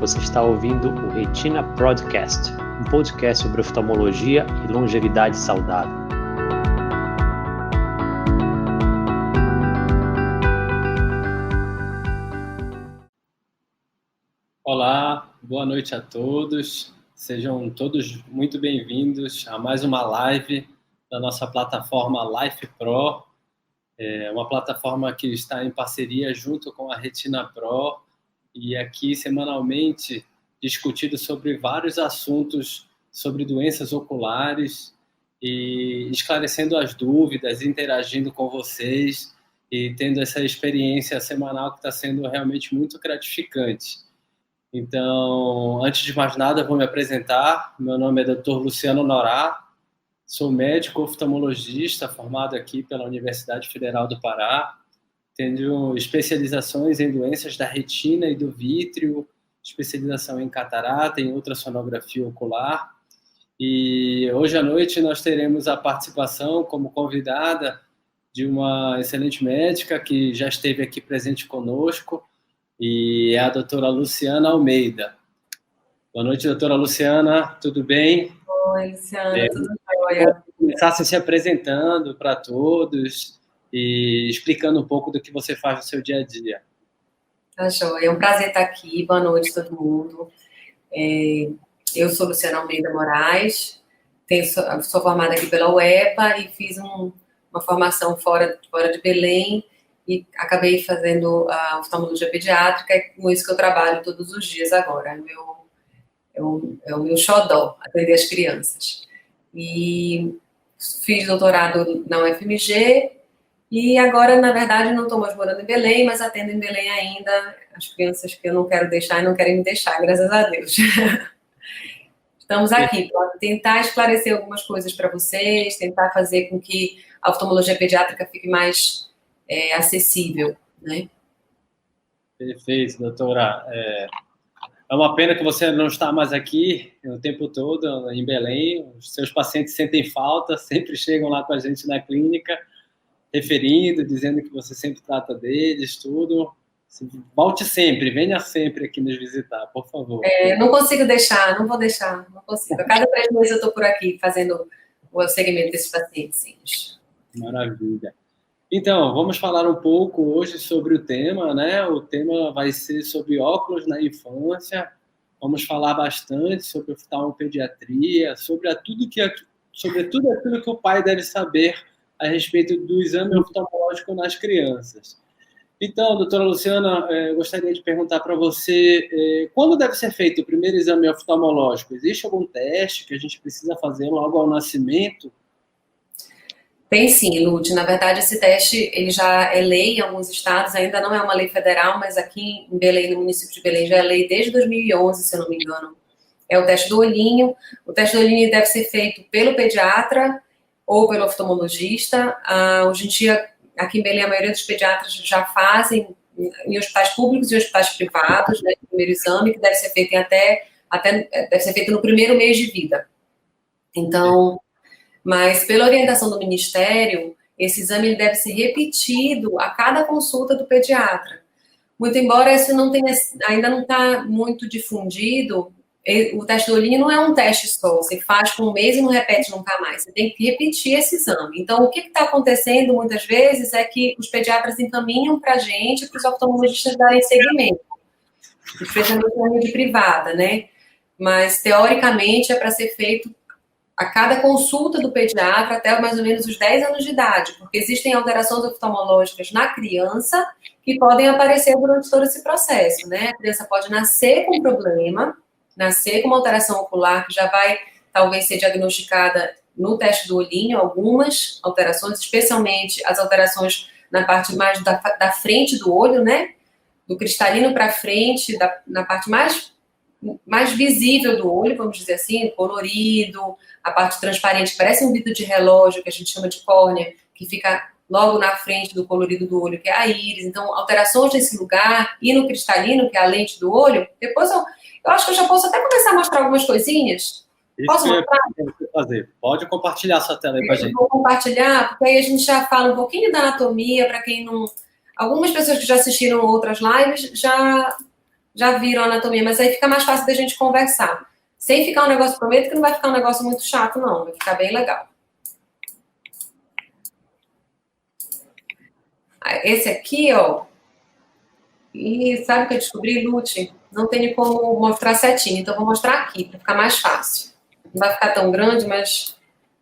Você está ouvindo o Retina Podcast, um podcast sobre oftalmologia e longevidade saudável. Olá, boa noite a todos. Sejam todos muito bem-vindos a mais uma live da nossa plataforma Life Pro. É uma plataforma que está em parceria junto com a Retina Pro e aqui semanalmente discutido sobre vários assuntos sobre doenças oculares e esclarecendo as dúvidas, interagindo com vocês e tendo essa experiência semanal que está sendo realmente muito gratificante. Então, antes de mais nada, eu vou me apresentar. Meu nome é Dr. Luciano Norá, sou médico oftalmologista formado aqui pela Universidade Federal do Pará. Tenho especializações em doenças da retina e do vítreo, especialização em catarata, em ultrassonografia ocular. E hoje à noite nós teremos a participação como convidada de uma excelente médica que já esteve aqui presente conosco, e é a doutora Luciana Almeida. Boa noite, doutora Luciana, tudo bem? Oi, Luciana, tudo jóia? Começar se apresentando para todos e explicando um pouco do que você faz no seu dia a dia. Tá jóia, é um prazer estar aqui, boa noite a todo mundo. Eu sou Luciana Almeida Moraes, sou formada aqui pela UEPA e fiz uma formação fora de Belém e acabei fazendo a oftalmologia pediátrica, é com isso que eu trabalho todos os dias agora. É o meu xodó, atender as crianças. E fiz doutorado na UFMG e agora, na verdade, não estou mais morando em Belém, mas atendo em Belém ainda as crianças que eu não quero deixar e não querem me deixar, graças a Deus. Estamos aqui para tentar esclarecer algumas coisas para vocês, tentar fazer com que a oftalmologia pediátrica fique mais acessível, né? Perfeito, doutora. É uma pena que você não está mais aqui o tempo todo em Belém. Os seus pacientes sentem falta, sempre chegam lá com a gente na clínica, referindo, dizendo que você sempre trata deles, tudo. Volte sempre, venha sempre aqui nos visitar, por favor. Não consigo deixar, não vou deixar, não consigo. A cada 3 meses eu estou por aqui fazendo o segmento desses pacientes. Maravilha. Então, vamos falar um pouco hoje sobre o tema, né? O tema vai ser sobre óculos na infância. Vamos falar bastante sobre oftalmopediatria, sobre tudo aquilo que o pai deve saber a respeito do exame oftalmológico nas crianças. Então, doutora Luciana, eu gostaria de perguntar para você, quando deve ser feito o primeiro exame oftalmológico? Existe algum teste que a gente precisa fazer logo ao nascimento? Tem sim, Lúcia. Na verdade, esse teste ele já é lei em alguns estados, ainda não é uma lei federal, mas aqui em Belém, no município de Belém, já é lei desde 2011, se eu não me engano. É o teste do olhinho. O teste do olhinho deve ser feito pelo pediatra ou pelo oftalmologista. Hoje em dia, aqui em Belém, a maioria dos pediatras já fazem em hospitais públicos e hospitais privados, né, o primeiro exame, que deve ser feito deve ser feito no primeiro mês de vida. Então, mas pela orientação do Ministério, esse exame ele deve ser repetido a cada consulta do pediatra. Muito embora isso ainda não está muito difundido, o teste do olhinho não é um teste só, você faz por um mês e não repete nunca mais, você tem que repetir esse exame. Então, o que está acontecendo muitas vezes é que os pediatras encaminham para a gente, para os oftalmologistas darem seguimento, especialmente na rede privada, né? Mas, teoricamente, é para ser feito a cada consulta do pediatra até mais ou menos os 10 anos de idade, porque existem alterações oftalmológicas na criança que podem aparecer durante todo esse processo, né? A criança pode nascer com problema, nascer com uma alteração ocular que já vai talvez ser diagnosticada no teste do olhinho, algumas alterações, especialmente as alterações na parte mais da frente do olho, né? Do cristalino para frente, na parte mais visível do olho, vamos dizer assim, colorido, a parte transparente, que parece um vidro de relógio, que a gente chama de córnea, que fica logo na frente do colorido do olho, que é a íris. Então, alterações nesse lugar, e no cristalino, que é a lente do olho. Depois eu acho que eu já posso até começar a mostrar algumas coisinhas. Posso mostrar? Fazer. Pode compartilhar sua tela aí pra gente. Eu vou compartilhar, porque aí a gente já fala um pouquinho da anatomia, para quem não... Algumas pessoas que já assistiram outras lives já já viram a anatomia, mas aí fica mais fácil da gente conversar. Sem ficar um negócio, prometo que não vai ficar um negócio muito chato, não. Vai ficar bem legal. Esse aqui, ó. E sabe o que eu descobri, Lute? Não tem como mostrar certinho, então vou mostrar aqui, para ficar mais fácil. Não vai ficar tão grande, mas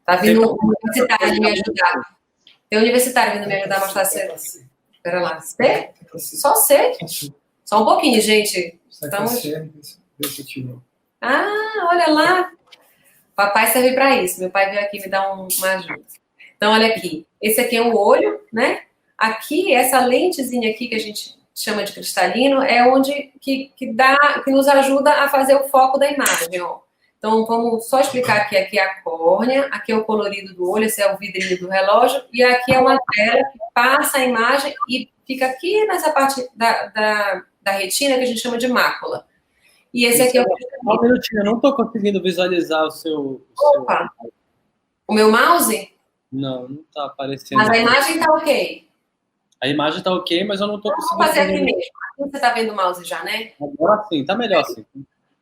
tá vindo um universitário me ajudar. Tem um universitário vindo me ajudar a mostrar certo. Espera lá. C? Só C? Só um pouquinho, gente. Estamos... Ah, olha lá. Papai serve para isso. Meu pai veio aqui me dar uma ajuda. Então, olha aqui. Esse aqui é o olho, né? Aqui, essa lentezinha aqui que a gente chama de cristalino é onde que nos ajuda a fazer o foco da imagem, ó. Então, vamos só explicar aqui. Aqui é a córnea, aqui é o colorido do olho, esse é o vidrinho do relógio, e aqui é uma tela que passa a imagem e fica aqui nessa parte da retina que a gente chama de mácula. E esse aqui é o... Um minutinho, eu não estou conseguindo visualizar o seu... Opa! O meu mouse? Não está aparecendo. Mas a imagem está ok. A imagem está ok, mas eu não estou conseguindo... Vamos fazer aqui mesmo. Aqui você está vendo o mouse já, né? Agora sim, está melhor assim.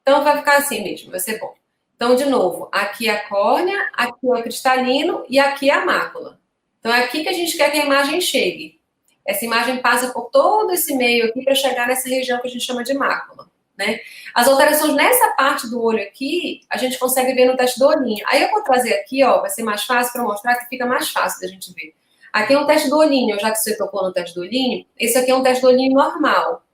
Então vai ficar assim mesmo, vai ser bom. Então, de novo, aqui é a córnea, aqui é o cristalino e aqui é a mácula. Então, é aqui que a gente quer que a imagem chegue. Essa imagem passa por todo esse meio aqui para chegar nessa região que a gente chama de mácula, né? As alterações nessa parte do olho aqui, a gente consegue ver no teste do olhinho. Aí eu vou trazer aqui, ó, vai ser mais fácil para mostrar que fica mais fácil da gente ver. Aqui é um teste do olhinho, já que você tocou no teste do olhinho, esse aqui é um teste do olhinho normal.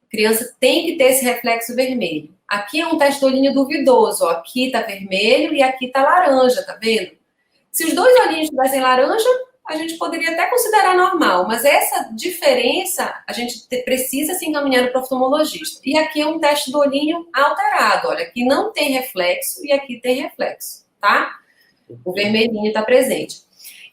A criança tem que ter esse reflexo vermelho. Aqui é um teste do olhinho duvidoso, ó. Aqui tá vermelho e aqui tá laranja, tá vendo? Se os dois olhinhos estivessem laranja, a gente poderia até considerar normal, mas essa diferença a gente precisa se encaminhar para o oftalmologista. E aqui é um teste do olhinho alterado, olha, aqui não tem reflexo e aqui tem reflexo, tá? O vermelhinho tá presente.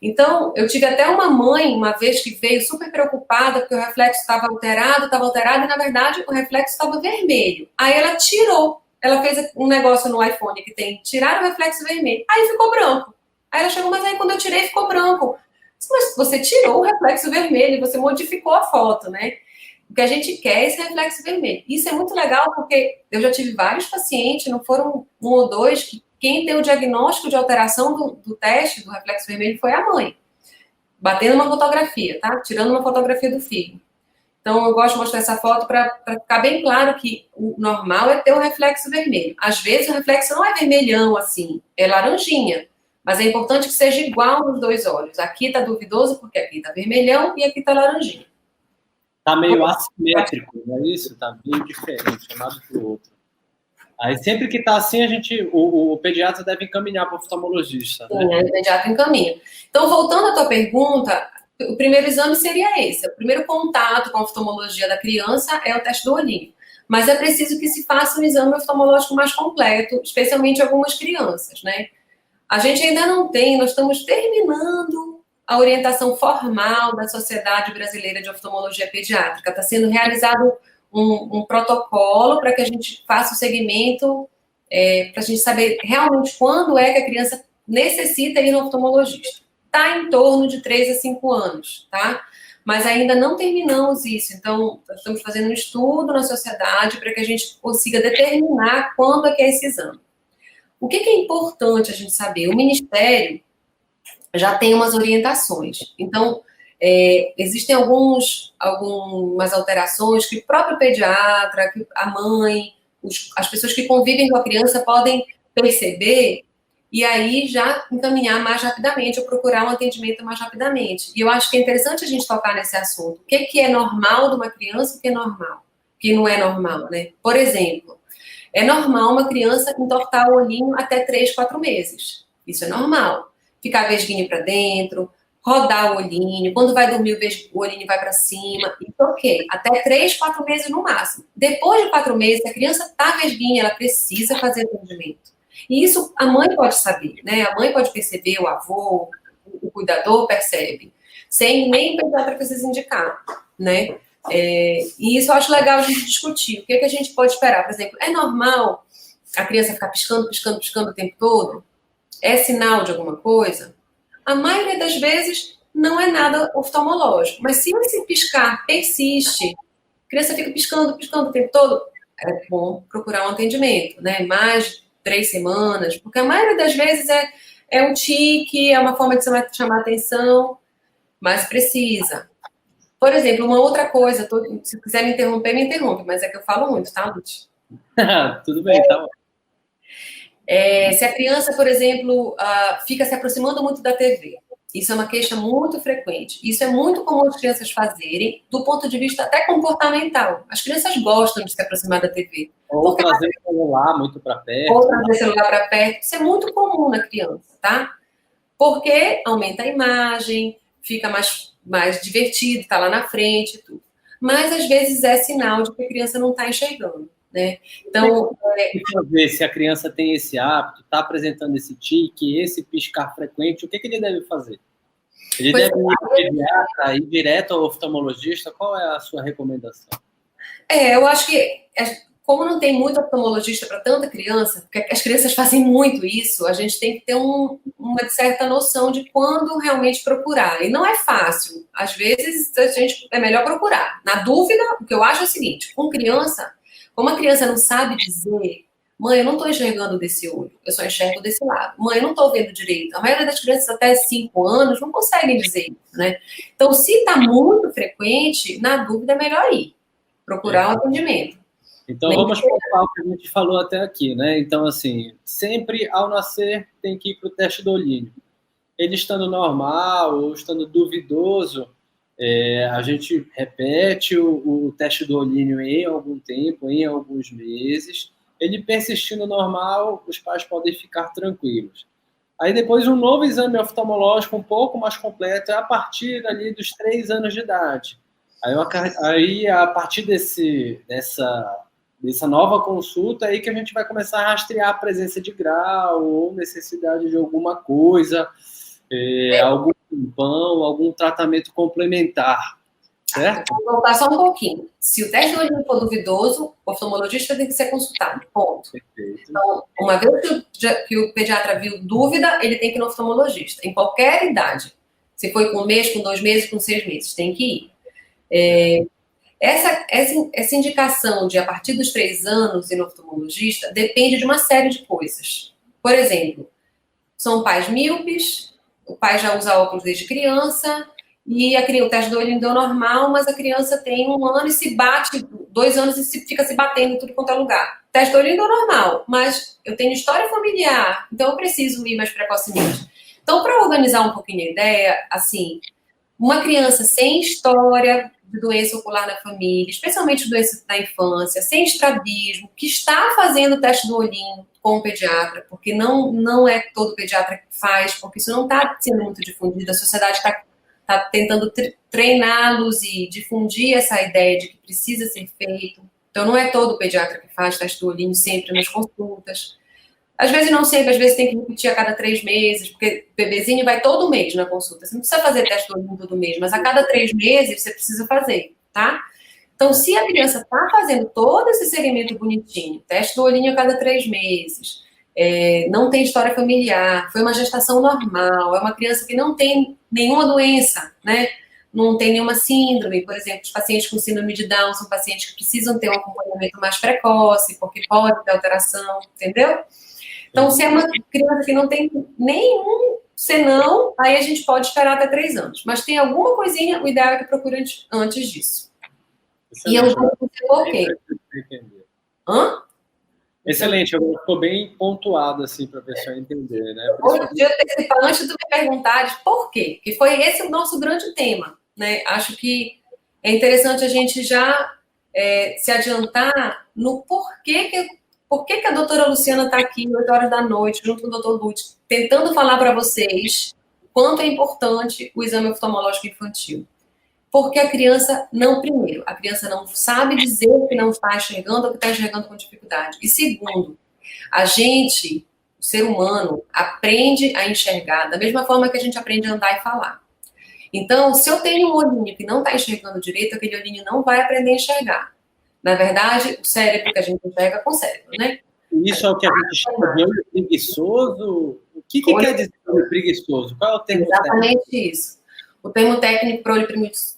Então, eu tive até uma mãe, uma vez, que veio super preocupada porque o reflexo estava alterado, e, na verdade, o reflexo estava vermelho. Aí ela tirou. Ela fez um negócio no iPhone que tem tirar o reflexo vermelho. Aí ficou branco. Aí ela chegou, mas aí quando eu tirei, ficou branco. Mas você tirou o reflexo vermelho, você modificou a foto, né? O que a gente quer é esse reflexo vermelho. Isso é muito legal porque eu já tive vários pacientes, não foram um ou dois, que quem deu o diagnóstico de alteração do teste do reflexo vermelho foi a mãe. Batendo uma fotografia, tá? Tirando uma fotografia do filho. Então, eu gosto de mostrar essa foto para ficar bem claro que o normal é ter o reflexo vermelho. Às vezes, o reflexo não é vermelhão assim, é laranjinha. Mas é importante que seja igual nos dois olhos. Aqui tá duvidoso porque aqui tá vermelhão e aqui tá laranjinha. Tá meio assimétrico, não é isso? Tá meio diferente, um lado pro outro. Aí sempre que tá assim, o pediatra deve encaminhar para o oftalmologista. Né? Sim, o pediatra encaminha. Então, voltando à tua pergunta, o primeiro exame seria esse. O primeiro contato com a oftalmologia da criança é o teste do olhinho. Mas é preciso que se faça um exame oftalmológico mais completo, especialmente algumas crianças, né? A gente ainda não tem, nós estamos terminando a orientação formal da Sociedade Brasileira de Oftalmologia Pediátrica. Está sendo realizado um protocolo para que a gente faça o segmento, para a gente saber realmente quando é que a criança necessita ir no oftalmologista. Está em torno de 3 a 5 anos, tá? Mas ainda não terminamos isso. Então, nós estamos fazendo um estudo na sociedade para que a gente consiga determinar quando é que é esse exame. O que é importante a gente saber? O Ministério já tem umas orientações. Então, existem algumas alterações que o próprio pediatra, que a mãe, as pessoas que convivem com a criança podem perceber e aí já encaminhar mais rapidamente ou procurar um atendimento mais rapidamente. E eu acho que é interessante a gente tocar nesse assunto. O que é normal de uma criança e o que é normal? O que não é normal, né? Por exemplo, é normal uma criança entortar o olhinho até 3, 4 meses. Isso é normal. Ficar vesguinho para dentro, rodar o olhinho. Quando vai dormir, o olhinho vai para cima. Isso ok. Até 3, 4 meses no máximo. Depois de 4 meses, a criança está vesguinha, ela precisa fazer atendimento. E isso a mãe pode saber, né? A mãe pode perceber, o avô, o cuidador percebe. Sem nem o pediatra precisa indicar, né? E isso eu acho legal a gente discutir. O que a gente pode esperar? Por exemplo, é normal a criança ficar piscando, piscando, piscando o tempo todo? É sinal de alguma coisa? A maioria das vezes não é nada oftalmológico. Mas se esse piscar persiste, criança fica piscando o tempo todo, é bom procurar um atendimento, né? Mais de 3 semanas, porque a maioria das vezes é um tique, é uma forma de chamar atenção, mas precisa. Por exemplo, uma outra coisa, se quiser me interromper, me interrompe, mas é que eu falo muito, tá, Lute? Tudo bem, tá bom. Se a criança, por exemplo, fica se aproximando muito da TV, isso é uma queixa muito frequente. Isso é muito comum as crianças fazerem, do ponto de vista até comportamental. As crianças gostam de se aproximar da TV. Ou trazer o celular muito para perto. Ou trazer o celular para perto. Isso é muito comum na criança, tá? Porque aumenta a imagem, fica mais divertido, tá lá na frente e tudo. Mas, às vezes, é sinal de que a criança não está enxergando, né? Então... ver se a criança tem esse hábito, está apresentando esse tique, esse piscar frequente, o que ele deve fazer? Ele deve ir ao pediatra, ir direto ao oftalmologista? Qual é a sua recomendação? Eu acho que, como não tem muito oftalmologista para tanta criança, porque as crianças fazem muito isso, a gente tem que ter uma certa noção de quando realmente procurar. E não é fácil. Às vezes, é melhor procurar. Na dúvida, o que eu acho é o seguinte, com criança, como a criança não sabe dizer, mãe, eu não estou enxergando desse olho, eu só enxergo desse lado. Mãe, eu não estou vendo direito. A maioria das crianças até 5 anos não conseguem dizer isso, né? Então, se está muito frequente, na dúvida é melhor ir, procurar um atendimento. Então, vamos para o que a gente falou até aqui, né? Então, assim, sempre ao nascer tem que ir para o teste do olhinho. Ele estando normal ou estando duvidoso, a gente repete o teste do olhinho em algum tempo, em alguns meses. Ele persistindo normal, os pais podem ficar tranquilos. Aí depois um novo exame oftalmológico um pouco mais completo é a partir ali dos 3 anos de idade. Aí a partir dessa nova consulta aí que a gente vai começar a rastrear a presença de grau ou necessidade de alguma coisa, algum pão, algum tratamento complementar, certo? Vou voltar só um pouquinho. Se o teste do olhinho for duvidoso, o oftalmologista tem que ser consultado, ponto. Perfeito. Então, uma vez que o pediatra viu dúvida, ele tem que ir no oftalmologista, em qualquer idade. Se foi com 1 mês, com 2 meses, com 6 meses, tem que ir. Essa indicação de a partir dos 3 anos ir no oftalmologista depende de uma série de coisas. Por exemplo, são pais míopes, o pai já usa óculos desde criança, e o teste do olho deu normal, mas a criança tem 1 ano e se bate, 2 anos e fica se batendo em tudo quanto é lugar. O teste do olho deu normal, mas eu tenho história familiar, então eu preciso ir mais precocemente. Então, para organizar um pouquinho a ideia, assim, uma criança sem história de doença ocular na família, especialmente doença da infância, sem estrabismo, que está fazendo o teste do olhinho com o pediatra, porque não é todo pediatra que faz, porque isso não está sendo muito difundido, a sociedade está tentando treiná-los e difundir essa ideia de que precisa ser feito. Então, não é todo pediatra que faz teste do olhinho sempre nas consultas. Às vezes não sempre, às vezes tem que repetir a cada 3 meses, porque o bebezinho vai todo mês na consulta. Você não precisa fazer teste do olhinho todo mês, mas a cada 3 meses você precisa fazer, tá? Então, se a criança está fazendo todo esse segmento bonitinho, teste do olhinho a cada 3 meses, não tem história familiar, foi uma gestação normal, é uma criança que não tem nenhuma doença, né? Não tem nenhuma síndrome, por exemplo, os pacientes com síndrome de Down são pacientes que precisam ter um acompanhamento mais precoce, porque pode ter alteração, entendeu? Então, se é uma criança que não tem nenhum senão, aí a gente pode esperar até 3 anos. Mas tem alguma coisinha, o ideal é que procure antes disso. E eu vou dizer por quê. Excelente, ficou bem pontuado assim para a pessoa entender, né? Hoje em dia, antes de tu me perguntares por quê, que foi esse o nosso grande tema, né? Acho que é interessante a gente já se adiantar no porquê que a doutora Luciana está aqui 8 horas da noite, junto com o doutor Lute, tentando falar para vocês quanto é importante o exame oftalmológico infantil. Porque a criança não sabe dizer que não está enxergando ou que está enxergando com dificuldade. E segundo, a gente, o ser humano, aprende a enxergar da mesma forma que a gente aprende a andar e falar. Então, se eu tenho um olhinho que não está enxergando direito, aquele olhinho não vai aprender a enxergar. Na verdade, o cérebro que a gente enxerga com o cérebro, né? Isso é o que a gente chama de olho preguiçoso? O que quer dizer olho preguiçoso? Qual é o termo técnico? Exatamente isso. O termo técnico para olho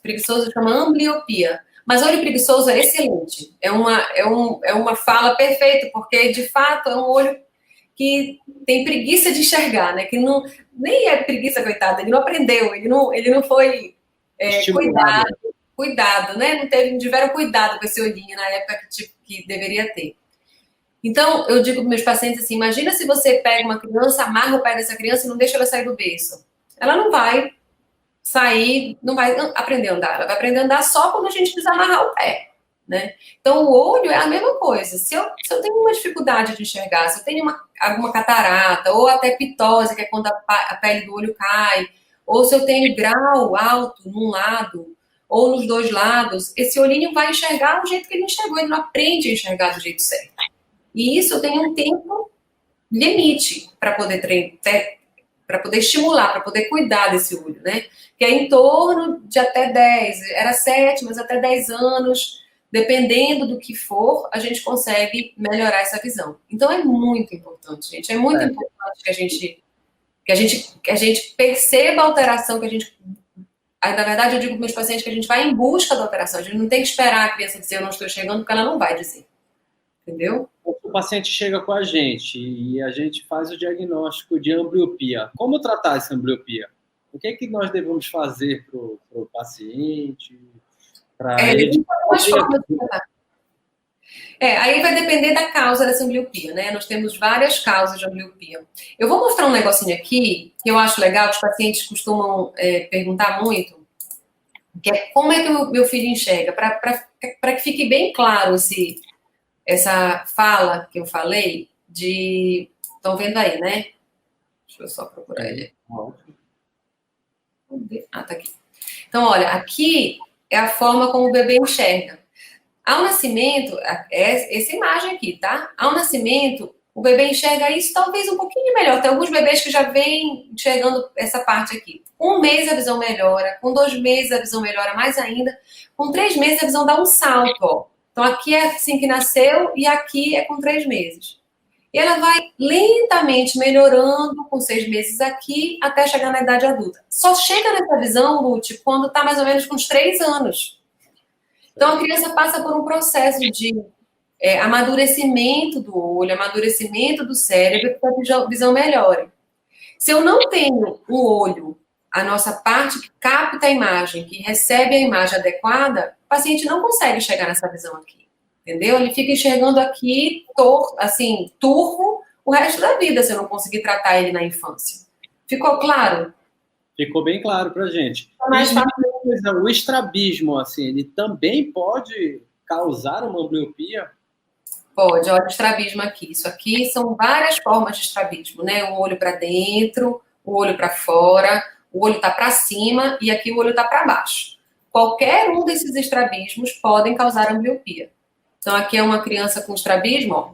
preguiçoso chama ambliopia. Mas olho preguiçoso é excelente. É uma fala perfeita, porque, de fato, é um olho que tem preguiça de enxergar, né? Que não, nem é preguiça, coitado, ele não aprendeu, ele não foi cuidado, né? Não tiveram cuidado com esse olhinho na época que deveria ter. Então, eu digo para meus pacientes assim, imagina se você pega uma criança, amarra o pé dessa criança e não deixa ela sair do berço. Ela não vai sair, não vai aprender a andar. Ela vai aprender a andar só quando a gente desamarrar o pé, né? Então, o olho é a mesma coisa. Se eu tenho uma dificuldade de enxergar, se eu tenho alguma catarata, ou até pitose, que é quando a pele do olho cai, ou se eu tenho grau alto num lado, ou nos dois lados, esse olhinho vai enxergar do jeito que ele enxergou, ele não aprende a enxergar do jeito certo. E isso tem um tempo limite para poder para poder estimular, para poder cuidar desse olho, né? Que é em torno de até 10, era 7, mas até 10 anos, dependendo do que for, a gente consegue melhorar essa visão. Então é muito importante, gente. É muito importante que a gente perceba a alteração, que a gente... Na verdade, eu digo para meus pacientes que a gente vai em busca da alteração. A gente não tem que esperar a criança dizer eu não estou chegando, porque ela não vai dizer. Entendeu? O paciente chega com a gente e a gente faz o diagnóstico de ambliopia. Como tratar essa ambliopia? O que é que nós devemos fazer para o paciente? Aí vai depender da causa dessa ambliopia, né? Nós temos várias causas de ambliopia. Eu vou mostrar um negocinho aqui que eu acho legal, que os pacientes costumam perguntar muito, que é como é que o meu filho enxerga, para que fique bem claro essa fala que eu falei de... Estão vendo aí, né? Deixa eu só procurar ele. Ah, tá aqui. Então, olha, aqui é a forma como o bebê enxerga. Ao nascimento, essa imagem aqui, tá? Ao nascimento, o bebê enxerga isso talvez um pouquinho melhor. Tem alguns bebês que já vêm enxergando essa parte aqui. Com 1 mês a visão melhora, com 2 meses a visão melhora mais ainda, com 3 meses a visão dá um salto, ó. Então, aqui é assim que nasceu e aqui é com 3 meses. E ela vai lentamente melhorando com 6 meses aqui até chegar na idade adulta. Só chega nessa visão, Lute, quando está mais ou menos com uns 3 anos. Então, a criança passa por um processo de amadurecimento do olho, amadurecimento do cérebro, para que a visão melhore. Se eu não tenho um olho, a nossa parte que capta a imagem, que recebe a imagem adequada, o paciente não consegue chegar nessa visão aqui, entendeu? Ele fica enxergando aqui, turvo, o resto da vida, se eu não conseguir tratar ele na infância. Ficou claro? Ficou bem claro pra gente. Mas o estrabismo, assim, ele também pode causar uma ambliopia? Pode, olha o estrabismo aqui. Isso aqui são várias formas de estrabismo, né? O olho para dentro, o olho para fora, o olho tá para cima e aqui o olho tá para baixo. Qualquer um desses estrabismos podem causar ambliopia. Então, aqui é uma criança com estrabismo, ó,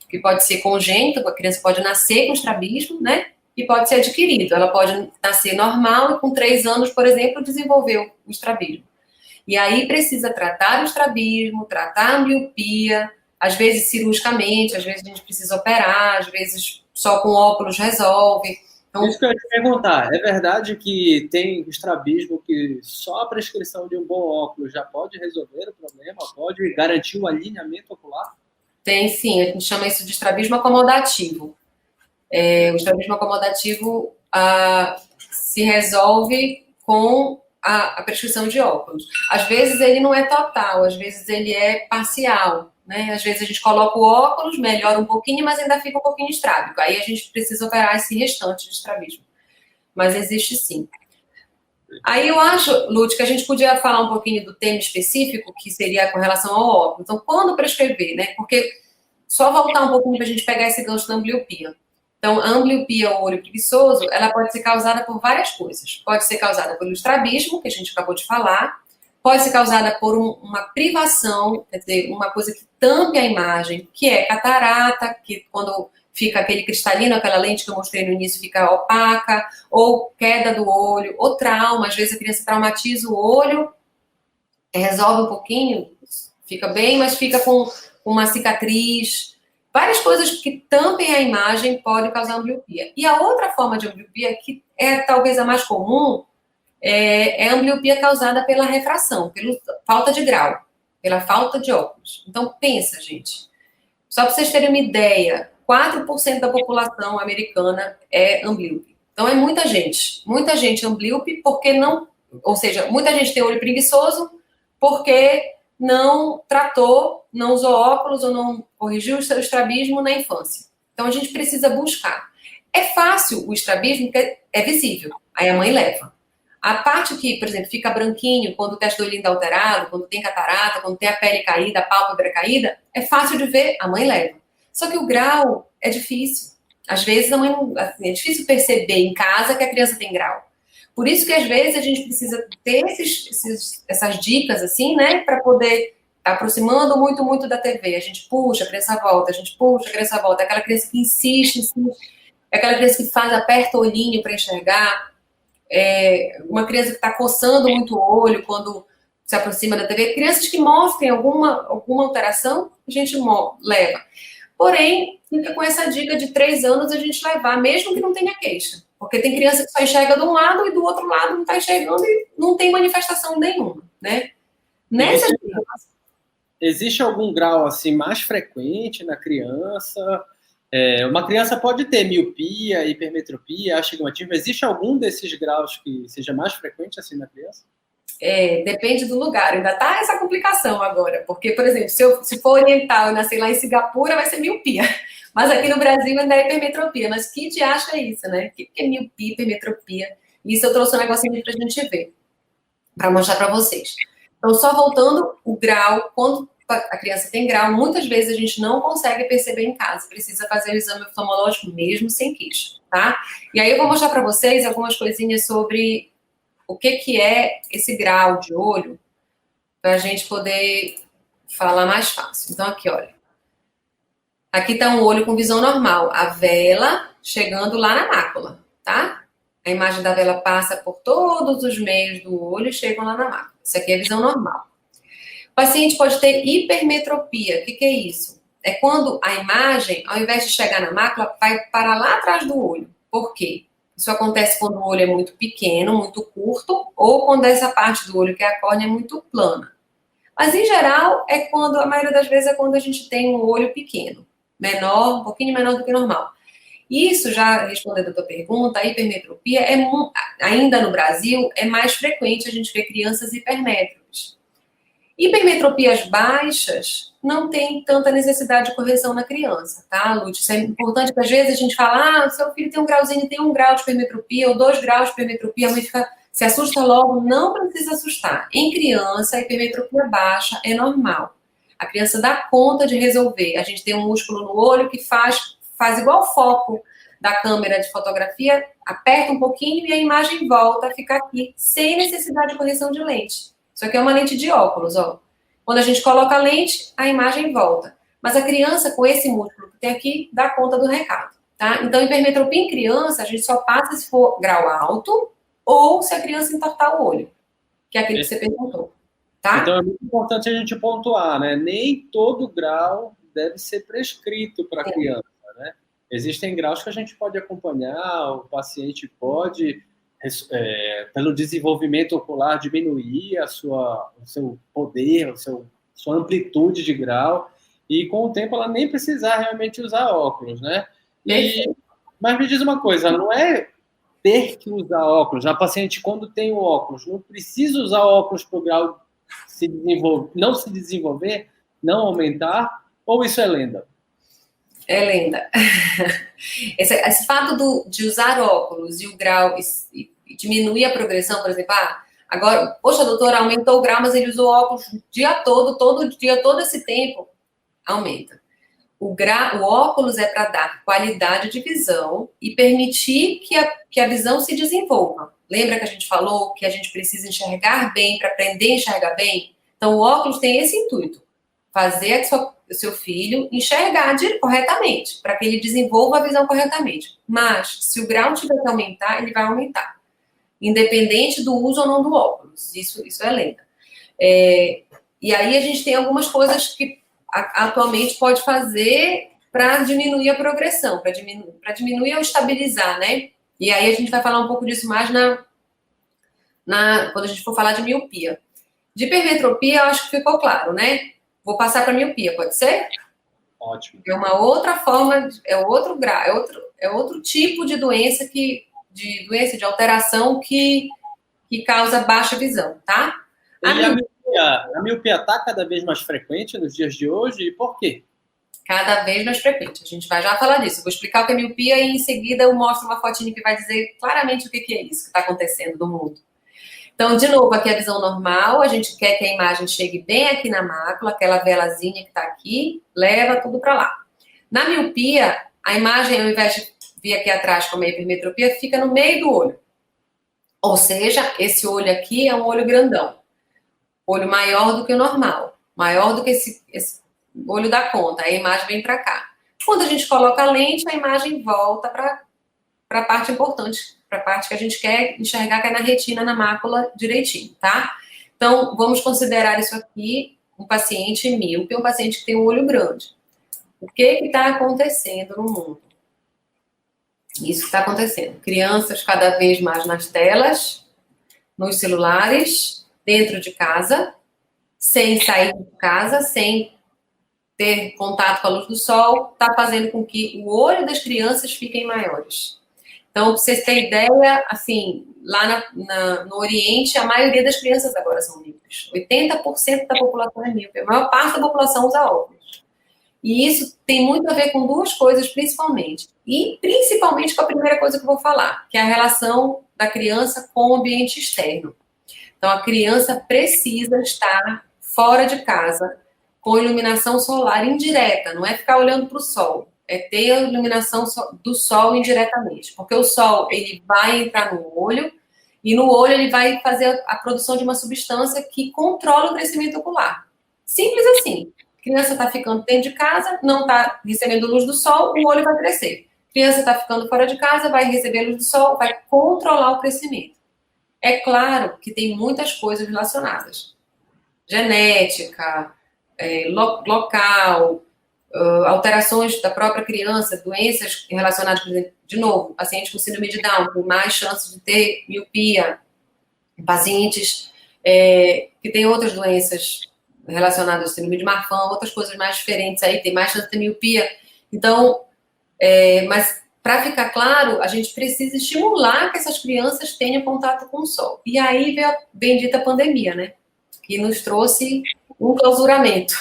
que pode ser congênito, a criança pode nascer com estrabismo, né? E pode ser adquirido. Ela pode nascer normal e com 3 anos, por exemplo, desenvolver o estrabismo. E aí precisa tratar o estrabismo, tratar a ambliopia, às vezes cirurgicamente, às vezes a gente precisa operar, às vezes só com óculos resolve. Então, isso que eu ia te perguntar, é verdade que tem estrabismo que só a prescrição de um bom óculos já pode resolver o problema, pode garantir um alinhamento ocular? Tem sim, a gente chama isso de estrabismo acomodativo. O estrabismo acomodativo se resolve com a prescrição de óculos. Às vezes ele não é total, às vezes ele é parcial, né? Às vezes a gente coloca o óculos, melhora um pouquinho, mas ainda fica um pouquinho estrábico. Aí a gente precisa operar esse restante de estrabismo. Mas existe sim. Aí eu acho, Lute, que a gente podia falar um pouquinho do tema específico, que seria com relação ao óculos. Então, quando prescrever, né? Porque só voltar um pouquinho para a gente pegar esse gancho da ambliopia. Então, a ambliopia ou olho preguiçoso, ela pode ser causada por várias coisas. Pode ser causada pelo estrabismo, que a gente acabou de falar. Pode ser causada por uma privação, quer dizer, uma coisa que tampe a imagem, que é catarata, que quando fica aquele cristalino, aquela lente que eu mostrei no início, fica opaca, ou queda do olho, ou trauma. Às vezes a criança traumatiza o olho, resolve um pouquinho, fica bem, mas fica com uma cicatriz. Várias coisas que tampem a imagem podem causar ambliopia. E a outra forma de ambliopia, que é talvez a mais comum, é a ambliopia causada pela refração, pela falta de grau. pela falta de óculos. Então, pensa, gente. Só para vocês terem uma ideia, 4% da população americana é amblíope. Então, é muita gente amblíope porque não... Ou seja, muita gente tem olho preguiçoso porque não tratou, não usou óculos ou não corrigiu o seu estrabismo na infância. Então, a gente precisa buscar. É fácil o estrabismo porque é visível. Aí a mãe leva. A parte que, por exemplo, fica branquinho quando o teste do olho está alterado, quando tem catarata, quando tem a pele caída, a pálpebra caída, é fácil de ver, a mãe leva. Só que o grau é difícil. Às vezes a mãe não, assim, é difícil perceber em casa que a criança tem grau. Por isso que às vezes a gente precisa ter essas dicas assim, né, para poder estar aproximando muito da TV. A gente puxa, a criança volta, a gente puxa, a criança volta. Aquela criança que insiste, aquela criança que aperta o olhinho para enxergar. Uma criança que está coçando muito o olho quando se aproxima da TV. Crianças que mostrem alguma alteração, a gente leva. Porém, fica com essa dica de 3 anos a gente levar, mesmo que não tenha queixa. Porque tem criança que só enxerga de um lado e do outro lado não está enxergando e não tem manifestação nenhuma, né? Existe algum grau assim mais frequente na criança? Uma criança pode ter miopia, hipermetropia, astigmatismo. Existe algum desses graus que seja mais frequente assim na criança? Depende do lugar. Ainda tá essa complicação agora. Porque, por exemplo, se for oriental e nascer lá em Singapura, vai ser miopia. Mas aqui no Brasil ainda é hipermetropia. Mas que te acha isso, né? O que é miopia, hipermetropia? Isso eu trouxe um negocinho pra gente ver. Para mostrar para vocês. Então, só voltando, o grau, quando a criança tem grau, muitas vezes a gente não consegue perceber em casa. Precisa fazer o exame oftalmológico mesmo sem queixa, tá? E aí eu vou mostrar para vocês algumas coisinhas sobre o que é esse grau de olho, para a gente poder falar mais fácil. Então, aqui, olha. Aqui está um olho com visão normal. A vela chegando lá na mácula, tá? A imagem da vela passa por todos os meios do olho e chega lá na mácula. Isso aqui é visão normal. O paciente pode ter hipermetropia. O que é isso? É quando a imagem, ao invés de chegar na mácula, vai para lá atrás do olho. Por quê? Isso acontece quando o olho é muito pequeno, muito curto, ou quando essa parte do olho, que é a córnea, é muito plana. Mas, em geral, a maioria das vezes é quando a gente tem um olho pequeno, menor, um pouquinho menor do que normal. Isso, já respondendo a tua pergunta, a hipermetropia, ainda no Brasil, é mais frequente a gente ver crianças hipermétropes. Hipermetropias baixas não tem tanta necessidade de correção na criança, tá, Lúcia? Isso é importante, porque às vezes a gente fala, seu filho tem um grauzinho, tem 1 grau de hipermetropia, ou 2 graus de hipermetropia, a mãe se assusta logo, não precisa assustar. Em criança, a hipermetropia baixa é normal. A criança dá conta de resolver. A gente tem um músculo no olho que faz igual o foco da câmera de fotografia, aperta um pouquinho e a imagem volta a ficar aqui, sem necessidade de correção de lente. Isso aqui é uma lente de óculos, ó. Quando a gente coloca a lente, a imagem volta. Mas a criança, com esse músculo que tem aqui, dá conta do recado, tá? Então, hipermetropia em criança, a gente só passa se for grau alto ou se a criança entortar o olho, que é aquilo que você perguntou, tá? Então, é muito importante a gente pontuar, né? Nem todo grau deve ser prescrito para a criança, né? Existem graus que a gente pode acompanhar, o paciente pode... pelo desenvolvimento ocular, diminuir o seu poder, sua amplitude de grau, e com o tempo ela nem precisar realmente usar óculos, né? Mas me diz uma coisa, não é ter que usar óculos, a paciente quando tem o óculos, não precisa usar óculos para o grau não se desenvolver, não aumentar, ou isso é lenda? É lenda. Esse fato de usar óculos e o grau e diminuir a progressão, por exemplo, agora, poxa, doutora, aumentou o grau, mas ele usou óculos o dia todo dia, todo esse tempo, aumenta. O óculos é para dar qualidade de visão e permitir que a visão se desenvolva. Lembra que a gente falou que a gente precisa enxergar bem para aprender a enxergar bem? Então, o óculos tem esse intuito, fazer o seu filho enxergar corretamente, para que ele desenvolva a visão corretamente. Mas, se o grau tiver que aumentar, ele vai aumentar, independente do uso ou não do óculos. Isso é lenda. E aí a gente tem algumas coisas que atualmente pode fazer para diminuir a progressão, para diminuir ou estabilizar, né? E aí a gente vai falar um pouco disso mais quando a gente for falar de miopia. De hipermetropia, eu acho que ficou claro, né? Vou passar para miopia, pode ser? Ótimo. É uma outra forma, é outro grau, é outro tipo de doença de alteração que causa baixa visão, tá? A miopia está cada vez mais frequente nos dias de hoje, e por quê? Cada vez mais frequente. A gente vai já falar disso. Eu vou explicar o que é miopia e em seguida eu mostro uma fotinha que vai dizer claramente o que é isso que está acontecendo no mundo. Então, de novo, aqui é a visão normal. A gente quer que a imagem chegue bem aqui na mácula, aquela velazinha que está aqui, leva tudo para lá. Na miopia, a imagem, ao invés de vir aqui atrás como a hipermetropia, fica no meio do olho. Ou seja, esse olho aqui é um olho grandão. Olho maior do que o normal. Maior do que esse olho da conta. A imagem vem para cá. Quando a gente coloca a lente, a imagem volta para a parte importante, para a parte que a gente quer enxergar, que é na retina, na mácula direitinho, tá? Então, vamos considerar isso aqui um paciente míope, um paciente que tem um olho grande. O que está acontecendo no mundo? Isso está acontecendo. Crianças cada vez mais nas telas, nos celulares, dentro de casa, sem sair de casa, sem ter contato com a luz do sol, está fazendo com que o olho das crianças fiquem maiores. Então, para vocês terem ideia, assim, lá no Oriente, a maioria das crianças agora são míopes. 80% da população é míope. A maior parte da população usa óculos. E isso tem muito a ver com duas coisas, principalmente. E principalmente com a primeira coisa que eu vou falar, que é a relação da criança com o ambiente externo. Então, a criança precisa estar fora de casa, com iluminação solar indireta, não é ficar olhando para o sol, é ter a iluminação do sol indiretamente, porque o sol ele vai entrar no olho e no olho ele vai fazer a produção de uma substância que controla o crescimento ocular. Simples assim. A criança está ficando dentro de casa, não está recebendo luz do sol, o olho vai crescer. A criança está ficando fora de casa, vai receber luz do sol, vai controlar o crescimento. É claro que tem muitas coisas relacionadas. Genética, local, alterações da própria criança, doenças relacionadas, por exemplo, de novo, pacientes com síndrome de Down, com mais chances de ter miopia, pacientes que têm outras doenças relacionadas ao síndrome de Marfan, outras coisas mais diferentes aí, tem mais chance de ter miopia. Então, mas para ficar claro, a gente precisa estimular que essas crianças tenham contato com o sol. E aí veio a bendita pandemia, né? Que nos trouxe um clausuramento.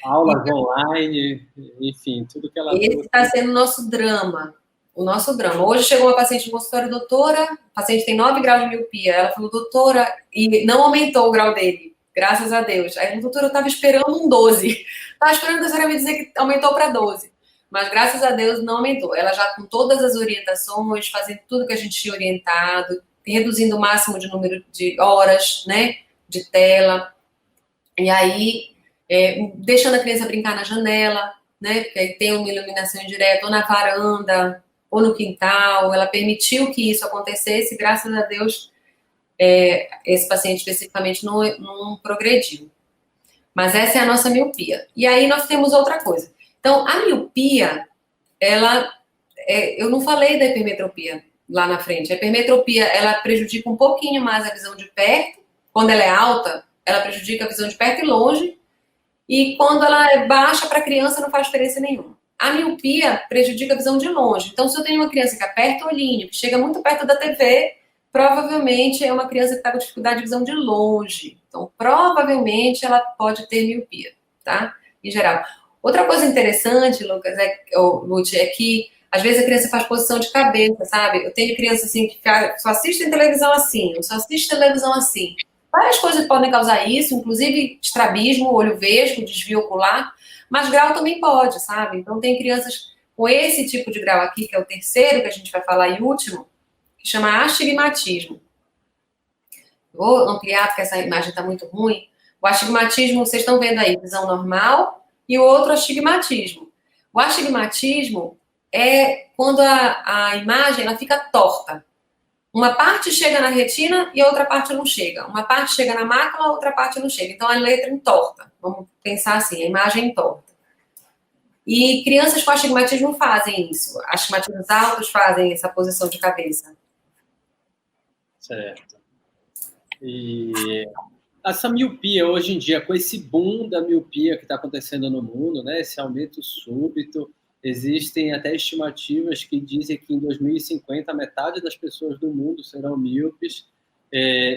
Aulas online, enfim, tudo que ela trouxe. Esse está sendo o nosso drama. O nosso drama. Hoje chegou uma paciente no consultório, doutora, a paciente tem 9 graus de miopia. Ela falou, doutora, e não aumentou o grau dele, graças a Deus. Aí, doutora, eu estava esperando um 12. Estava esperando a senhora me dizer que aumentou para 12. Mas, graças a Deus, não aumentou. Ela já com todas as orientações, fazendo tudo que a gente tinha orientado, reduzindo o máximo de número de horas, né, de tela. E aí, deixando a criança brincar na janela, né, porque aí tem uma iluminação indireta, ou na varanda, ou no quintal. Ela permitiu que isso acontecesse, graças a Deus, esse paciente especificamente não progrediu. Mas essa é a nossa miopia. E aí nós temos outra coisa. Então, a miopia, eu não falei da hipermetropia lá na frente. A hipermetropia, ela prejudica um pouquinho mais a visão de perto. Quando ela é alta, ela prejudica a visão de perto e longe. E quando ela é baixa para a criança, não faz diferença nenhuma. A miopia prejudica a visão de longe. Então, se eu tenho uma criança que aperta o olhinho, que chega muito perto da TV, provavelmente é uma criança que está com dificuldade de visão de longe. Então, provavelmente ela pode ter miopia, tá? Em geral. Outra coisa interessante, Lucas, Lute, é que às vezes a criança faz posição de cabeça, sabe? Eu tenho criança assim que só assiste televisão assim, ou só assiste televisão assim. Várias coisas podem causar isso, inclusive estrabismo, olho vesgo, desvio ocular, mas grau também pode, sabe? Então tem crianças com esse tipo de grau aqui, que é o terceiro que a gente vai falar e último, que chama astigmatismo. Vou ampliar porque essa imagem está muito ruim. O astigmatismo, vocês estão vendo aí, visão normal, e o outro astigmatismo. O astigmatismo é quando a imagem ela fica torta. Uma parte chega na retina e a outra parte não chega. Uma parte chega na mácula, a outra parte não chega. Então, a letra entorta. Vamos pensar assim, a imagem entorta. E crianças com astigmatismo fazem isso. Astigmatismos altos fazem essa posição de cabeça. Certo. E essa miopia hoje em dia, com esse boom da miopia que está acontecendo no mundo, né, esse aumento súbito, existem até estimativas que dizem que em 2050 metade das pessoas do mundo serão míopes.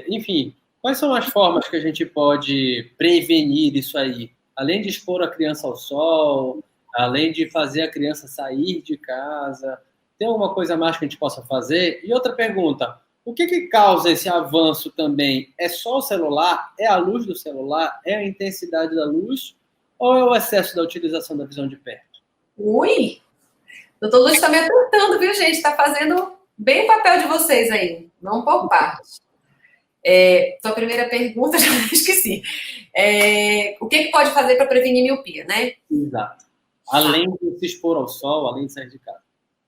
Enfim, quais são as formas que a gente pode prevenir isso aí? Além de expor a criança ao sol, além de fazer a criança sair de casa, tem alguma coisa mais que a gente possa fazer? E outra pergunta, o que causa esse avanço também? É só o celular? É a luz do celular? É a intensidade da luz? Ou é o excesso da utilização da visão de perto? Ui! Doutor Lúcio está me apertando, viu, gente? Está fazendo bem o papel de vocês aí. Não por parte. Sua primeira pergunta, já esqueci. O que pode fazer para prevenir miopia, né? Exato. Além de se expor ao sol, além de sair de casa.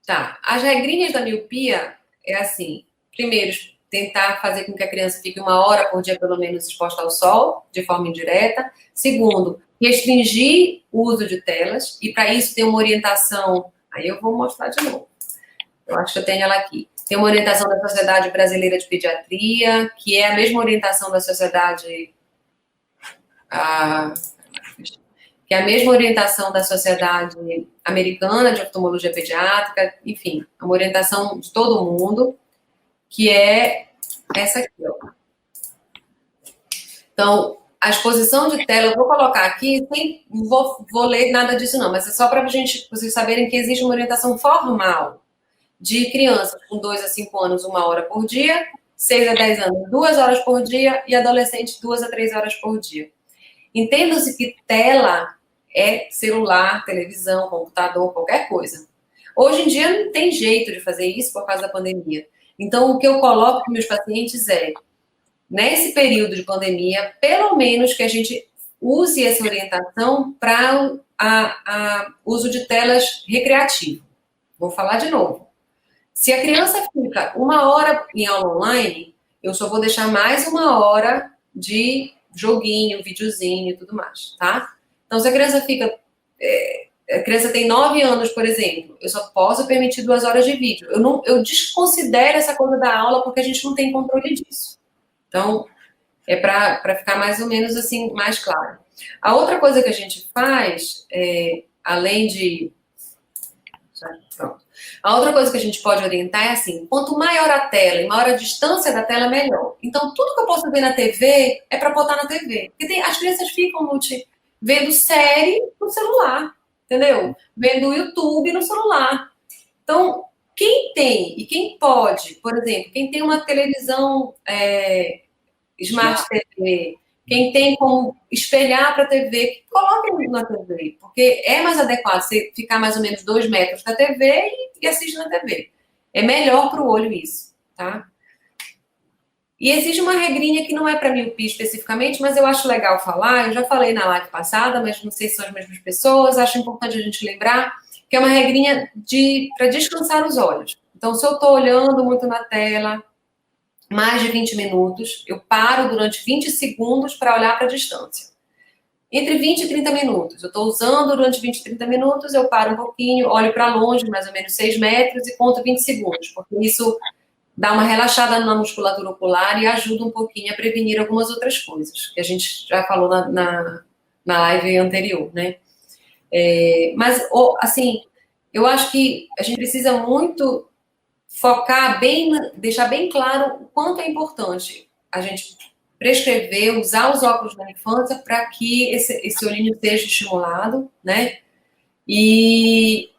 Tá. As regrinhas da miopia é assim. Primeiro, tentar fazer com que a criança fique 1 hora por dia, pelo menos, exposta ao sol, de forma indireta. Segundo, restringir o uso de telas. E, para isso, ter uma orientação... Aí eu vou mostrar de novo. Eu acho que eu tenho ela aqui. Tem uma orientação da Sociedade Brasileira de Pediatria, que é a mesma orientação da Sociedade... que é a mesma orientação da Sociedade Americana de Oftalmologia Pediátrica. Enfim, é uma orientação de todo mundo, que é essa aqui, ó. Então, a exposição de tela, eu vou colocar aqui, não vou ler nada disso não, mas é só para vocês saberem que existe uma orientação formal de crianças com 2 a 5 anos, 1 hora por dia, 6 a 10 anos, 2 horas por dia, e adolescentes, 2 a 3 horas por dia. Entenda-se que tela é celular, televisão, computador, qualquer coisa. Hoje em dia não tem jeito de fazer isso por causa da pandemia. Então, o que eu coloco para meus pacientes é, nesse período de pandemia, pelo menos que a gente use essa orientação para uso de telas recreativo. Vou falar de novo. Se a criança fica 1 hora em aula online, eu só vou deixar mais 1 hora de joguinho, videozinho e tudo mais, tá? Então, se a criança fica... a criança tem 9 anos, por exemplo, eu só posso permitir 2 horas de vídeo. Eu desconsidero essa coisa da aula porque a gente não tem controle disso. Então, é para ficar mais ou menos assim, mais claro. A outra coisa que a gente faz, além de... Pronto. A outra coisa que a gente pode orientar é assim, quanto maior a tela e maior a distância da tela, melhor. Então, tudo que eu posso ver na TV é para botar na TV. Porque as crianças ficam vendo série no celular, entendeu? Vendo YouTube no celular. Então, quem tem e quem pode, por exemplo, quem tem uma televisão Smart TV, quem tem como espelhar para a TV, coloque na TV, porque é mais adequado você ficar mais ou menos 2 metros da TV e assistir na TV. É melhor para o olho isso, tá? E existe uma regrinha que não é para miopia especificamente, mas eu acho legal falar, eu já falei na live passada, mas não sei se são as mesmas pessoas, acho importante a gente lembrar, que é uma regrinha para descansar os olhos. Então, se eu estou olhando muito na tela, mais de 20 minutos, eu paro durante 20 segundos para olhar para a distância. Entre 20 e 30 minutos, eu estou usando durante 20 e 30 minutos, eu paro um pouquinho, olho para longe, mais ou menos 6 metros, e conto 20 segundos, porque isso dá uma relaxada na musculatura ocular e ajuda um pouquinho a prevenir algumas outras coisas, que a gente já falou na live anterior, né? Mas, assim, eu acho que a gente precisa muito focar bem, deixar bem claro o quanto é importante a gente prescrever, usar os óculos na infância para que esse olhinho seja estimulado, né? E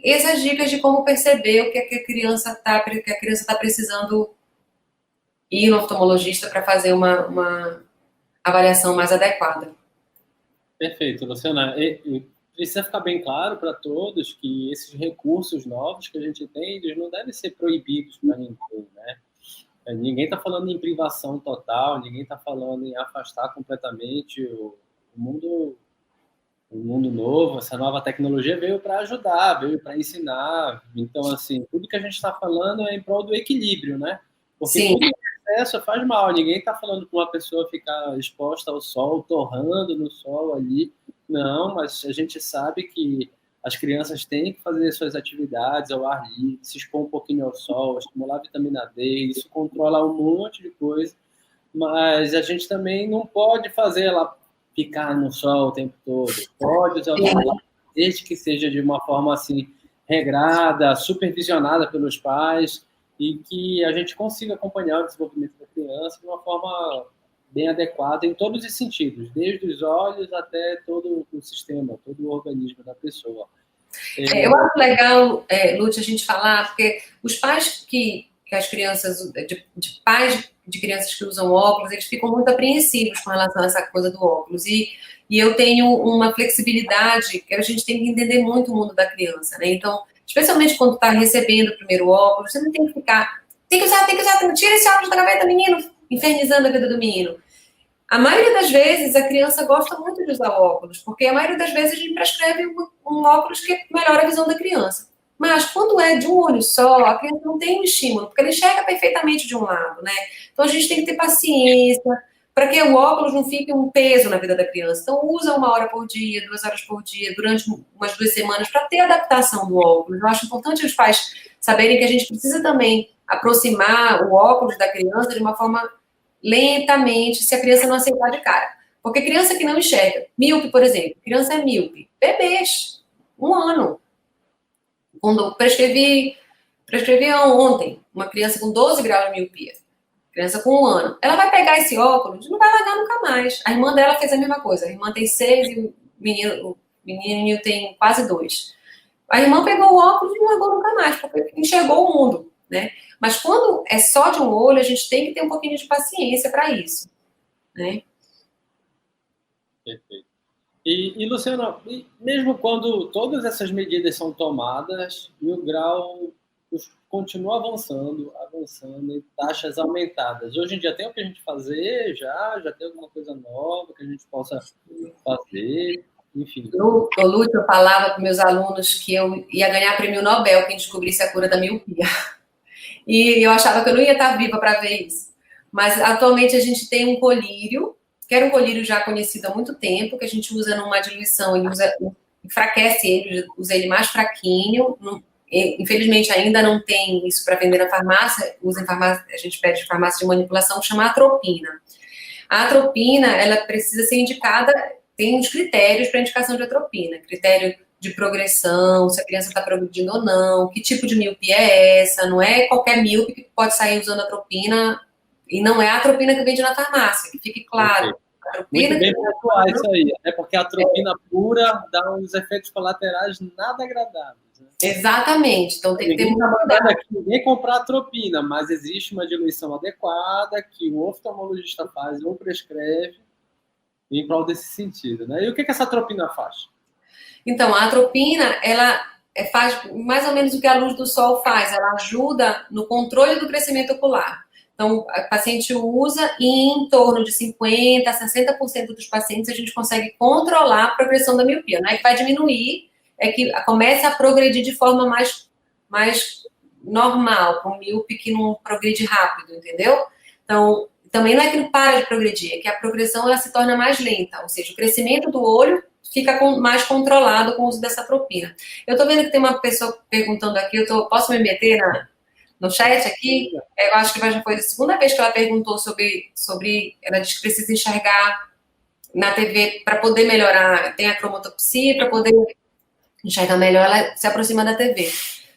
essas dicas de como perceber o que a criança está precisando ir no oftalmologista para fazer uma avaliação mais adequada. Perfeito, Luciana. Precisa ficar bem claro para todos que esses recursos novos que a gente tem, eles não devem ser proibidos para ninguém, né? Ninguém está falando em privação total, ninguém está falando em afastar completamente o mundo novo. Essa nova tecnologia veio para ajudar, veio para ensinar. Então, assim, tudo que a gente está falando é em prol do equilíbrio, né? Porque Sim. tudo em excesso faz mal. Ninguém está falando para uma pessoa ficar exposta ao sol, torrando no sol ali. Não, mas a gente sabe que as crianças têm que fazer suas atividades ao ar livre, se expor um pouquinho ao sol, estimular a vitamina D, isso controla um monte de coisa. mas a gente também não pode fazer ela ficar no sol o tempo todo. Pode usar o celular, desde que seja de uma forma assim regrada, supervisionada pelos pais, e que a gente consiga acompanhar o desenvolvimento da criança de uma forma bem adequada em todos os sentidos, desde os olhos até todo o sistema, todo o organismo da pessoa. Eu acho legal, Lúcia, a gente falar, porque os pais que as crianças, de pais de crianças que usam óculos, eles ficam muito apreensivos com relação a essa coisa do óculos. E eu tenho uma flexibilidade que a gente tem que entender muito o mundo da criança, né? Então, especialmente quando está recebendo o primeiro óculos, você não tem que ficar, tem que usar, tira esse óculos da gaveta, menino, infernizando a vida do menino. A maioria das vezes, a criança gosta muito de usar óculos, porque a maioria das vezes a gente prescreve um óculos que melhora a visão da criança. Mas quando é de um olho só, a criança não tem um estímulo, porque ela enxerga perfeitamente de um lado, né? Então a gente tem que ter paciência, para que o óculos não fique um peso na vida da criança. Então usa 1 hora por dia, 2 horas por dia, durante umas 2 semanas, para ter adaptação do óculos. Eu acho importante os pais saberem que a gente precisa também aproximar o óculos da criança de uma forma lentamente, se a criança não aceitar de cara. Porque criança que não enxerga, míope, por exemplo, criança é míope, bebês, 1 ano. Quando prescrevi ontem, uma criança com 12 graus de miopia, criança com 1 ano, ela vai pegar esse óculos e não vai largar nunca mais. A irmã dela fez a mesma coisa, a irmã tem 6 e o menino tem quase 2. A irmã pegou o óculos e não largou nunca mais, porque enxergou o mundo, né? Mas quando é só de um olho, a gente tem que ter um pouquinho de paciência para isso, né? Perfeito. E Luciana, mesmo quando todas essas medidas são tomadas, e o grau continua avançando em taxas aumentadas. Hoje em dia tem o que a gente fazer, já tem alguma coisa nova que a gente possa fazer, enfim. Lúcio, eu falava para meus alunos que eu ia ganhar prêmio Nobel quem descobrisse a cura da miopia. E eu achava que eu não ia estar viva para ver isso. Mas atualmente a gente tem um colírio, que era um colírio já conhecido há muito tempo, que a gente usa numa diluição, enfraquece ele, usa ele mais fraquinho. Infelizmente ainda não tem isso para vender na farmácia, usa em farmácia, a gente pede farmácia de manipulação, que chama atropina. A atropina, ela precisa ser indicada, tem uns critérios para indicação de atropina, critério de progressão, se a criança está progredindo ou não, que tipo de miopia é essa, não é qualquer míope que pode sair usando atropina, e não é a atropina que vende na farmácia, que fique claro. Muito bem pontuar isso aí, né? Porque a atropina pura dá uns efeitos colaterais nada agradáveis. Né? Exatamente, então tem que ter muito cuidado. Aqui, ninguém comprar atropina, mas existe uma diluição adequada que o oftalmologista faz ou prescreve em prol desse sentido. Né? E o que essa atropina faz? Então, a atropina, ela faz mais ou menos o que a luz do sol faz, ela ajuda no controle do crescimento ocular. Então, o paciente usa e em torno de 50% a 60% dos pacientes a gente consegue controlar a progressão da miopia. Não é que vai diminuir, é que começa a progredir de forma mais normal, com míope que não progride rápido, entendeu? Então, também não é que não para de progredir, é que a progressão ela se torna mais lenta, ou seja, o crescimento do olho fica mais controlado com o uso dessa atropina. Eu tô vendo que tem uma pessoa perguntando aqui, posso me meter no chat aqui? Eu acho que já foi a segunda vez que ela perguntou sobre ela diz que precisa enxergar na TV para poder melhorar, tem a cromatopsia, para poder enxergar melhor, ela se aproxima da TV.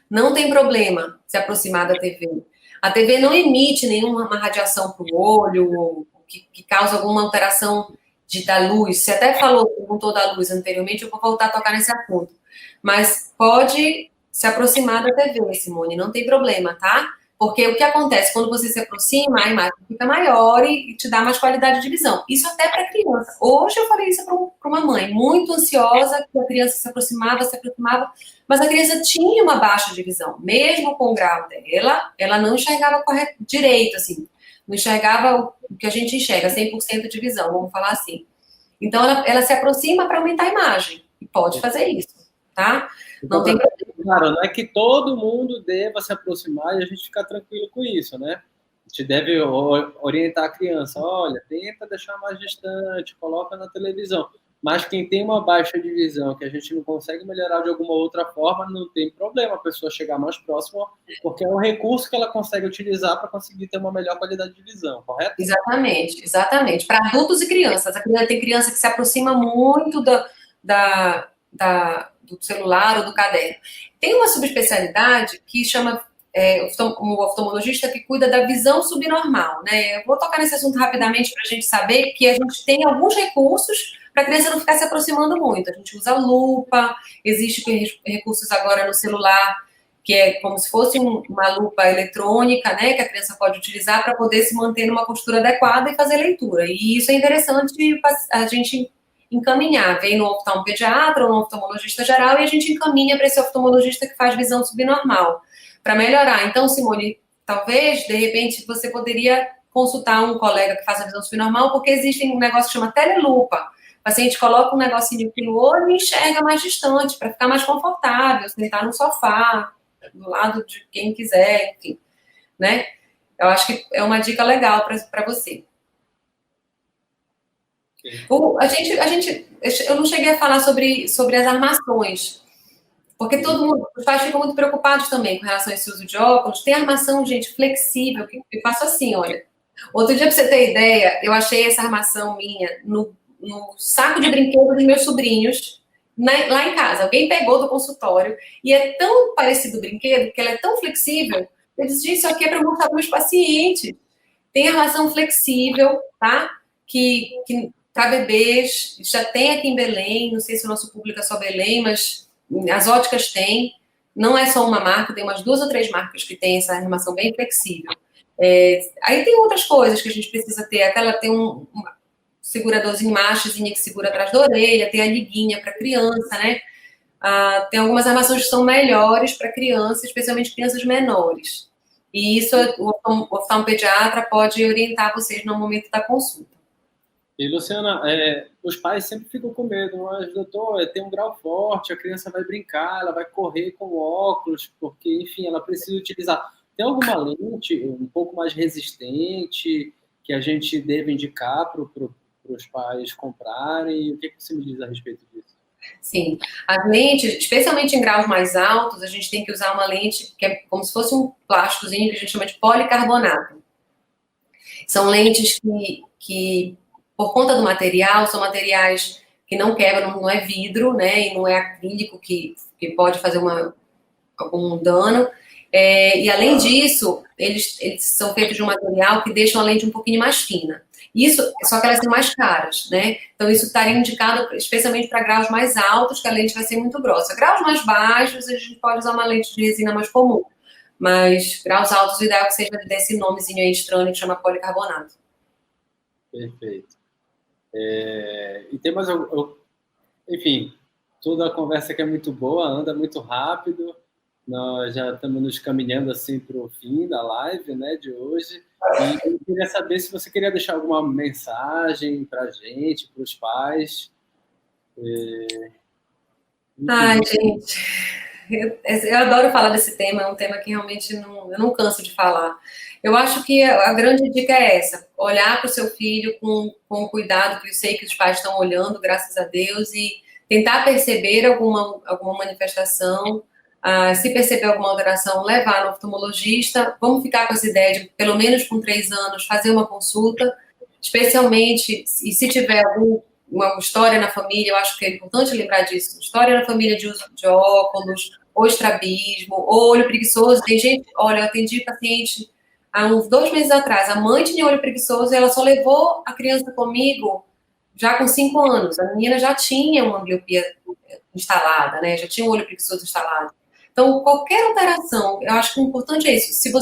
Não tem problema se aproximar da TV. A TV não emite nenhuma radiação para o olho, ou que causa alguma alteração da luz. Você até perguntou da luz anteriormente, eu vou voltar a tocar nesse assunto. Mas pode se aproximar da TV, Simone, não tem problema, tá? Porque o que acontece, quando você se aproxima, a imagem fica maior e te dá mais qualidade de visão. Isso até para criança. Hoje eu falei isso para uma mãe, muito ansiosa, que a criança se aproximava, mas a criança tinha uma baixa de visão. Mesmo com o grau dela, ela não enxergava direito, assim. Não enxergava o que a gente enxerga, 100% de visão, vamos falar assim. Então, ela se aproxima para aumentar a imagem. E pode fazer isso, tá? Não tem problema. Claro, não é que todo mundo deva se aproximar e a gente ficar tranquilo com isso, né? A gente deve orientar a criança, olha, tenta deixar mais distante, coloca na televisão. Mas quem tem uma baixa de visão, que a gente não consegue melhorar de alguma outra forma, não tem problema a pessoa chegar mais próxima, porque é um recurso que ela consegue utilizar para conseguir ter uma melhor qualidade de visão, correto? Exatamente, exatamente. Para adultos e crianças. Tem criança que se aproxima muito do celular ou do caderno. Tem uma subespecialidade que chama um oftalmologista que cuida da visão subnormal, né? Eu vou tocar nesse assunto rapidamente para a gente saber que a gente tem alguns recursos para a criança não ficar se aproximando muito. A gente usa lupa, existem recursos agora no celular que é como se fosse uma lupa eletrônica, né, que a criança pode utilizar para poder se manter numa postura adequada e fazer leitura. E isso é interessante a gente encaminhar. Vem no oftalmopediatra ou no oftalmologista geral e a gente encaminha para esse oftalmologista que faz visão subnormal, para melhorar. Então, Simone, talvez, de repente, você poderia consultar um colega que faz a visão subnormal, porque existe um negócio que chama telelupa. O paciente coloca um negocinho aqui no olho e enxerga mais distante, para ficar mais confortável, sentar no sofá, do lado de quem quiser, enfim, né? Eu acho que é uma dica legal para você. Eu não cheguei a falar sobre as armações, porque os pais ficam muito preocupados também com relação a esse uso de óculos. Tem armação, gente, flexível, que eu faço assim, olha. Outro dia, para você ter ideia, eu achei essa armação minha no saco de brinquedos dos meus sobrinhos, lá em casa. Alguém pegou do consultório e é tão parecido o brinquedo, que ela é tão flexível. Eu disse, isso aqui é para mostrar para meus pacientes. Tem armação flexível, tá? Que para bebês, já tem aqui em Belém, não sei se o nosso público é só Belém, mas as óticas têm. Não é só uma marca, tem umas 2 ou 3 marcas que tem essa armação bem flexível. Aí tem outras coisas que a gente precisa ter. Tem um seguradorzinho, machazinha que segura atrás da orelha, tem a liguinha para criança, né? Tem algumas armações que são melhores para crianças, especialmente crianças menores. E isso o oftalmopediatra pode orientar vocês no momento da consulta. E, Luciana, os pais sempre ficam com medo, mas, doutor, tem um grau forte, a criança vai brincar, ela vai correr com óculos, porque, enfim, ela precisa utilizar. Tem alguma lente um pouco mais resistente que a gente deve indicar para os pais comprarem? O que você me diz a respeito disso? Sim, as lentes, especialmente em graus mais altos, a gente tem que usar uma lente que é como se fosse um plásticozinho que a gente chama de policarbonato. São lentes que por conta do material, são materiais que não quebram, não é vidro, né, e não é acrílico que pode fazer algum dano. E além disso, eles são feitos de um material que deixa a lente um pouquinho mais fina. Isso, só que elas são mais caras, né? Então, isso estaria indicado especialmente para graus mais altos, que a lente vai ser muito grossa. Graus mais baixos, a gente pode usar uma lente de resina mais comum. Mas graus altos, o ideal é que seja desse nomezinho aí estranho que chama policarbonato. Perfeito. E tem mais... Enfim, toda a conversa que é muito boa, anda muito rápido. Nós já estamos nos caminhando assim para o fim da live, né, de hoje. E eu queria saber se você queria deixar alguma mensagem para a gente, para os pais. Ai, gente, eu adoro falar desse tema, é um tema que realmente eu não canso de falar. Eu acho que a grande dica é essa, olhar para o seu filho com cuidado, que eu sei que os pais estão olhando, graças a Deus, e tentar perceber alguma manifestação. Se perceber alguma alteração, levar no oftalmologista. Vamos ficar com essa ideia de, pelo menos com 3 anos, fazer uma consulta, especialmente, e se tiver uma história na família, eu acho que é importante lembrar disso, história na família de uso de óculos, ou estrabismo, ou olho preguiçoso. Tem gente, olha, eu atendi paciente há uns 2 meses atrás, a mãe tinha olho preguiçoso e ela só levou a criança comigo já com 5 anos. A menina já tinha uma ambliopia instalada, né? Já tinha um olho preguiçoso instalado. Então, qualquer alteração, eu acho que o importante é isso. Se a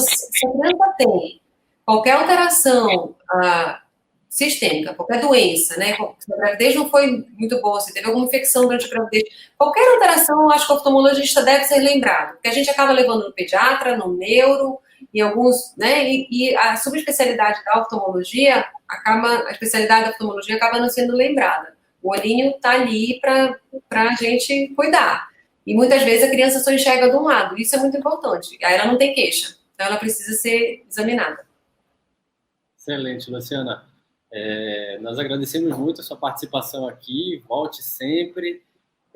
criança tem qualquer alteração sistêmica, qualquer doença, né? Se a gravidez não foi muito boa, se teve alguma infecção durante a gravidez, qualquer alteração, eu acho que o oftalmologista deve ser lembrado. Porque a gente acaba levando no pediatra, no neuro, em alguns, né? E a subespecialidade da oftalmologia, a especialidade da oftalmologia acaba não sendo lembrada. O olhinho está ali para a gente cuidar. E muitas vezes a criança só enxerga de um lado. Isso é muito importante. Aí ela não tem queixa. Então ela precisa ser examinada. Excelente, Luciana. Nós agradecemos muito a sua participação aqui, volte sempre.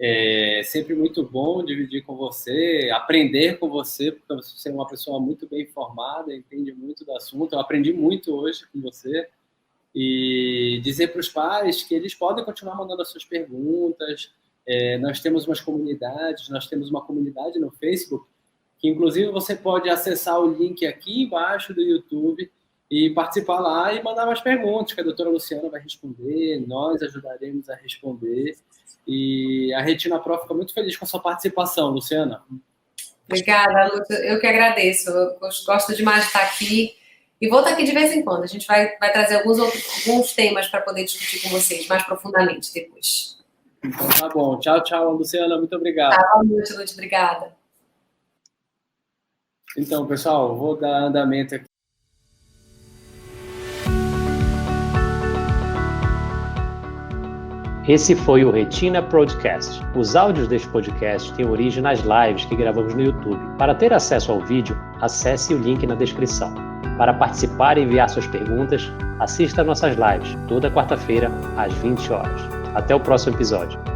É sempre muito bom dividir com você, aprender com você, porque você é uma pessoa muito bem informada, entende muito do assunto. Eu aprendi muito hoje com você. E dizer para os pais que eles podem continuar mandando as suas perguntas. Nós temos uma comunidade no Facebook, que inclusive você pode acessar o link aqui embaixo do YouTube e participar lá e mandar mais perguntas, que a doutora Luciana vai responder, nós ajudaremos a responder. E a Retina Pro fica muito feliz com a sua participação, Luciana. Obrigada, Lúcia. Eu que agradeço. Eu gosto demais de estar aqui. E vou estar aqui de vez em quando. A gente vai trazer alguns temas para poder discutir com vocês mais profundamente depois. Então tá bom. Tchau, tchau, Luciana. Muito obrigado. Boa noite, Lúcia. Obrigada. Então, pessoal, vou dar andamento aqui. Esse foi o Retina Podcast. Os áudios deste podcast têm origem nas lives que gravamos no YouTube. Para ter acesso ao vídeo, acesse o link na descrição. Para participar e enviar suas perguntas, assista a nossas lives toda quarta-feira, às 20 horas. Até o próximo episódio.